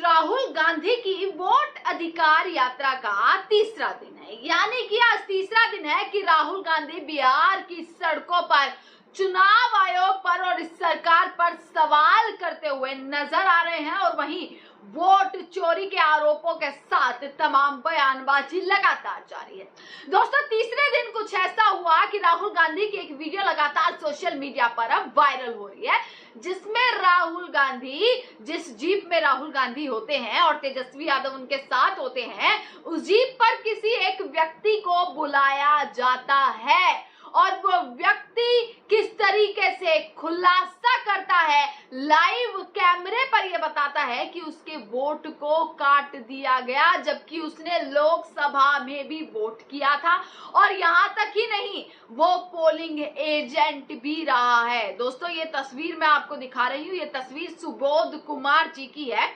राहुल गांधी की वोट अधिकार यात्रा का तीसरा दिन है, यानी कि आज तीसरा दिन है कि राहुल गांधी बिहार की सड़कों पर चुनाव आयोग पर और इस सरकार पर सवाल करते हुए नजर आ रहे हैं और वहीं वोट चोरी के आरोपों के साथ तमाम बयानबाजी लगातार जारी है। दोस्तों, तीसरे दिन कुछ ऐसा हुआ कि राहुल गांधी की एक वीडियो लगातार सोशल मीडिया पर अब वायरल हो रही है, जिसमें राहुल गांधी, जिस जीप में राहुल गांधी होते हैं और तेजस्वी यादव उनके साथ होते हैं, उस जीप पर किसी एक व्यक्ति को बुलाया जाता है और वो व्यक्ति किस तरीके से खुलासा करता है, लाइव कैमरे पर ये बताता है कि उसके वोट को काट दिया गया, जबकि उसने लोकसभा में भी वोट किया था और यहां तक ही नहीं, वो पोलिंग एजेंट भी रहा है। दोस्तों, ये तस्वीर मैं आपको दिखा रही हूँ, ये तस्वीर सुबोध कुमार जी की है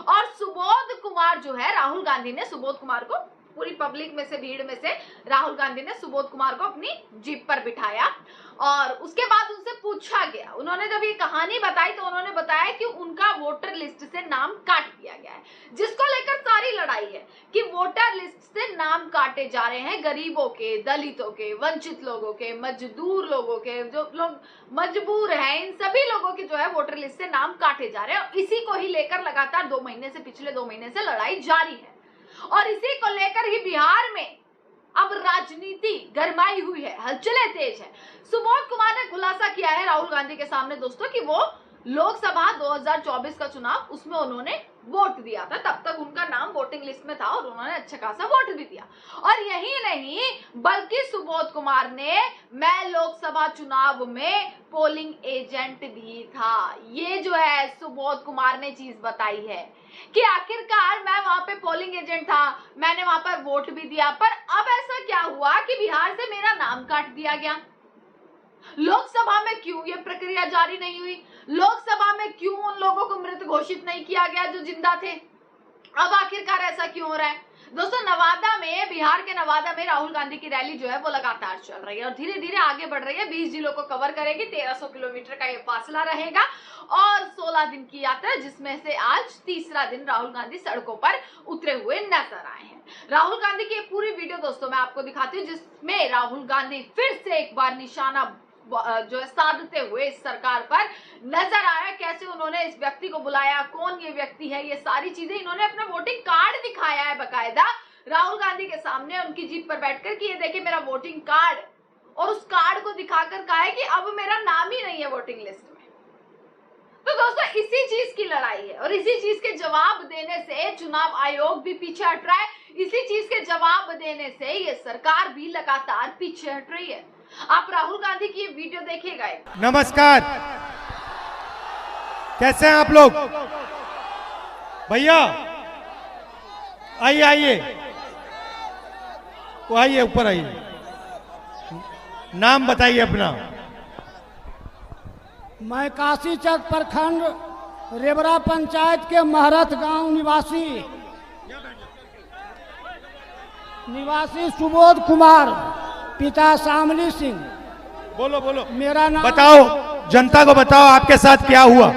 और सुबोध कुमार जो है, राहुल गांधी ने सुबोध कुमार को, पूरी पब्लिक में से, भीड़ में से राहुल गांधी ने सुबोध कुमार को अपनी जीप पर बिठाया और उसके बाद उनसे पूछा गया। उन्होंने जब ये कहानी बताई तो उन्होंने बताया कि उनका वोटर लिस्ट से नाम काट दिया गया है, जिसको लेकर सारी लड़ाई है कि वोटर लिस्ट से नाम काटे जा रहे हैं गरीबों के, दलितों के, वंचित लोगों के, मजदूर लोगों के, जो लोग मजबूर हैं, इन सभी लोगों के जो है वोटर लिस्ट से नाम काटे जा रहे हैं और इसी को ही लेकर लगातार 2 महीने से, पिछले 2 महीने से लड़ाई जारी है और इसी को लेकर ही बिहार में अब राजनीति गरमाई हुई है, हलचलें तेज है। सुबोध कुमार ने खुलासा किया है राहुल गांधी के सामने दोस्तों कि वो लोकसभा 2024 का चुनाव, उसमें उन्होंने वोट दिया था, तब तक उनका नाम वोटिंग लिस्ट में था और उन्होंने अच्छा खासा वोट भी दिया। और यही नहीं, बल्कि सुबोध कुमार ने मैं लोकसभा चुनाव में पोलिंग एजेंट भी था, ये जो है सुबोध कुमार ने चीज बताई है कि आखिरकार मैं वहां पे पोलिंग एजेंट था, मैंने वहां पर वोट भी दिया, पर अब ऐसा क्या हुआ कि बिहार से मेरा नाम काट दिया गया। लोकसभा में क्यों ये प्रक्रिया जारी नहीं हुई, लोकसभा में क्यों उन लोगों को मृत घोषित नहीं किया गया जो जिंदा थे, अब आखिरकार ऐसा क्यों हो रहा है। दोस्तों, नवादा में, बिहार के नवादा में राहुल गांधी की रैली जो है वो लगातार चल रही है और धीरे धीरे आगे बढ़ रही है, 20 जिलों को कवर करेगी, 1300 किलोमीटर का ये फासला रहेगा और 16 दिन की यात्रा, जिसमें से आज तीसरा दिन राहुल गांधी सड़कों पर उतरे हुए नजर आए हैं। राहुल गांधी की पूरी वीडियो दोस्तों मैं आपको दिखाती हूँ, जिसमें राहुल गांधी फिर से एक बार निशाना जो है साधते हुए इस सरकार पर नजर आया। कैसे उन्होंने इस व्यक्ति को बुलाया, कौन ये व्यक्ति है, ये सारी चीजें इन्होंने अपना वोटिंग कार्ड दिखाया है बकायदा राहुल गांधी के सामने उनकी जीप पर बैठकर कि ये देखिए मेरा वोटिंग कार्ड, और उस कार्ड को दिखाकर कहा है कि अब मेरा नाम ही नहीं है वोटिंग लिस्ट में। तो दोस्तों, इसी चीज की लड़ाई है और इसी चीज के जवाब देने से चुनाव आयोग भी पीछे हट रहा है, इसी चीज के जवाब देने से ये सरकार भी लगातार पीछे हट रही है। आप राहुल गांधी की ये वीडियो देखिएगा। नमस्कार, कैसे हैं आप लोग? भैया आइए आइए, वो आइए, ऊपर आइए, नाम बताइए अपना। मैं काशीचक प्रखंड रेवरा पंचायत के महरत गांव निवासी सुबोध कुमार, पिता शामली सिंह। बोलो बोलो, मेरा नाम बताओ, जनता को बताओ आपके साथ क्या हुआ।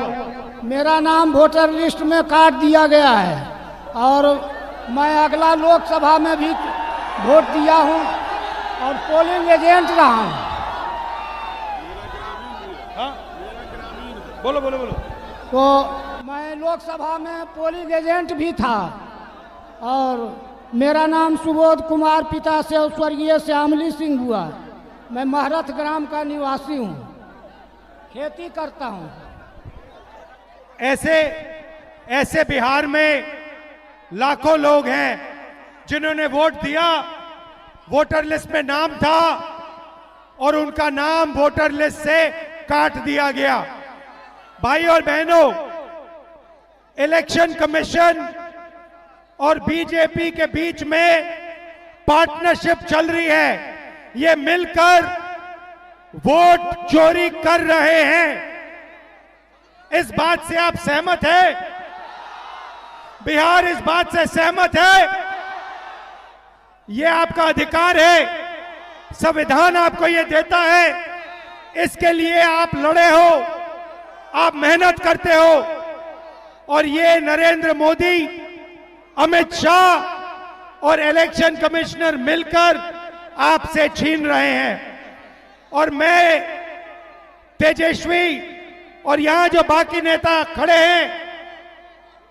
मेरा नाम वोटर लिस्ट में काट दिया गया है और मैं अगला लोकसभा में भी वोट दिया हूं और पोलिंग एजेंट रहा हूं। हाँ? बोलो बोलो बोलो। तो मैं लोकसभा में पोलिंग एजेंट भी था और मेरा नाम सुबोध कुमार, पिता से स्वर्गीय श्यामली सिंह हुआ। मैं महरत ग्राम का निवासी हूँ, खेती करता हूँ। ऐसे बिहार में लाखों लोग हैं जिन्होंने वोट दिया, वोटर लिस्ट में नाम था और उनका नाम वोटर लिस्ट से काट दिया गया। भाई और बहनों, इलेक्शन कमीशन और बीजेपी के बीच में पार्टनरशिप चल रही है, ये मिलकर वोट चोरी कर रहे हैं। इस बात से आप सहमत हैं? बिहार इस बात से सहमत है? ये आपका अधिकार है, संविधान आपको ये देता है, इसके लिए आप लड़े हो, आप मेहनत करते हो और ये नरेंद्र मोदी, अमित शाह और इलेक्शन कमिश्नर मिलकर आपसे छीन रहे हैं। और मैं तेजस्वी और यहां जो बाकी नेता खड़े हैं,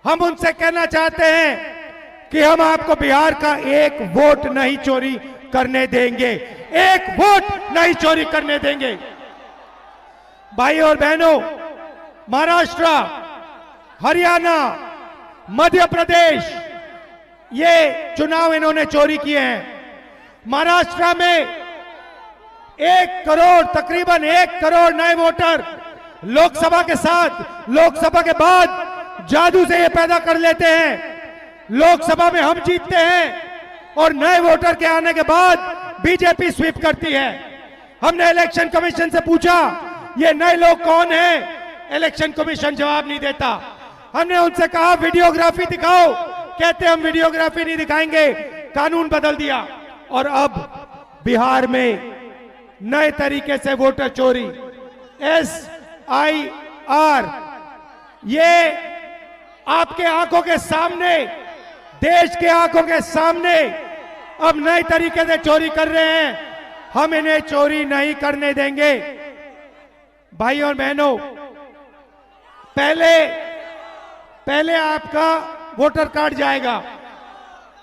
हम उनसे कहना चाहते हैं कि हम आपको बिहार का एक वोट नहीं चोरी करने देंगे, एक वोट नहीं चोरी करने देंगे। भाई और बहनों, महाराष्ट्र, हरियाणा, मध्य प्रदेश, ये चुनाव इन्होंने चोरी किए हैं। महाराष्ट्र में 1 करोड़, तकरीबन 1 करोड़ नए वोटर लोकसभा के साथ, लोकसभा के बाद जादू से ये पैदा कर लेते हैं। लोकसभा में हम जीतते हैं और नए वोटर के आने के बाद बीजेपी स्वीप करती है। हमने इलेक्शन कमीशन से पूछा ये नए लोग कौन हैं, इलेक्शन कमीशन जवाब नहीं देता। हमने उनसे कहा वीडियोग्राफी दिखाओ, कहते हम वीडियोग्राफी नहीं दिखाएंगे, कानून बदल दिया। और अब बिहार में नए तरीके से वोटर चोरी, SIR, ये आपके आंखों के सामने, देश के आंखों के सामने अब नए तरीके से चोरी कर रहे हैं। हम इन्हें चोरी नहीं करने देंगे। भाई और बहनों, पहले आपका वोटर कार्ड जाएगा,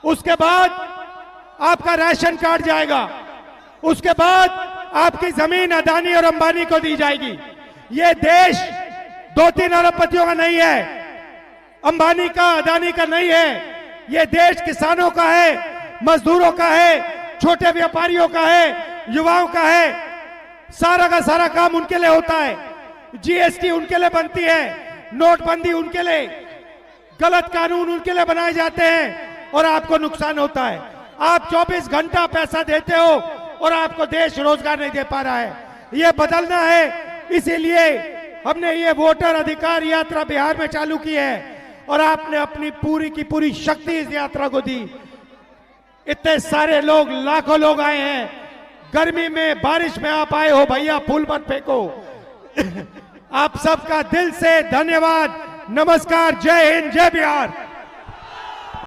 उसके बाद आपका राशन कार्ड जाएगा, उसके बाद आपकी जमीन अदानी और अंबानी को दी जाएगी। ये देश 2-3 अरबपतियों का नहीं है, अंबानी का, अदानी का नहीं है। ये देश किसानों का है, मजदूरों का है, छोटे व्यापारियों का है, युवाओं का है। सारा का सारा काम उनके लिए होता है। GST उनके लिए बनती है, नोटबंदी उनके लिए, गलत कानून उनके लिए बनाए जाते हैं और आपको नुकसान होता है। आप 24 घंटा पैसा देते हो और आपको देश रोजगार नहीं दे पा रहा है। ये बदलना है, इसीलिए हमने ये वोटर अधिकार यात्रा बिहार में चालू की है और आपने अपनी पूरी की पूरी शक्ति इस यात्रा को दी। इतने सारे लोग, लाखों लोग आए हैं। गर्मी में, बारिश में आप आए हो, भैया फूल मत फेंको। आप सबका दिल से धन्यवाद। नमस्कार, जय हिंद, जय बिहार।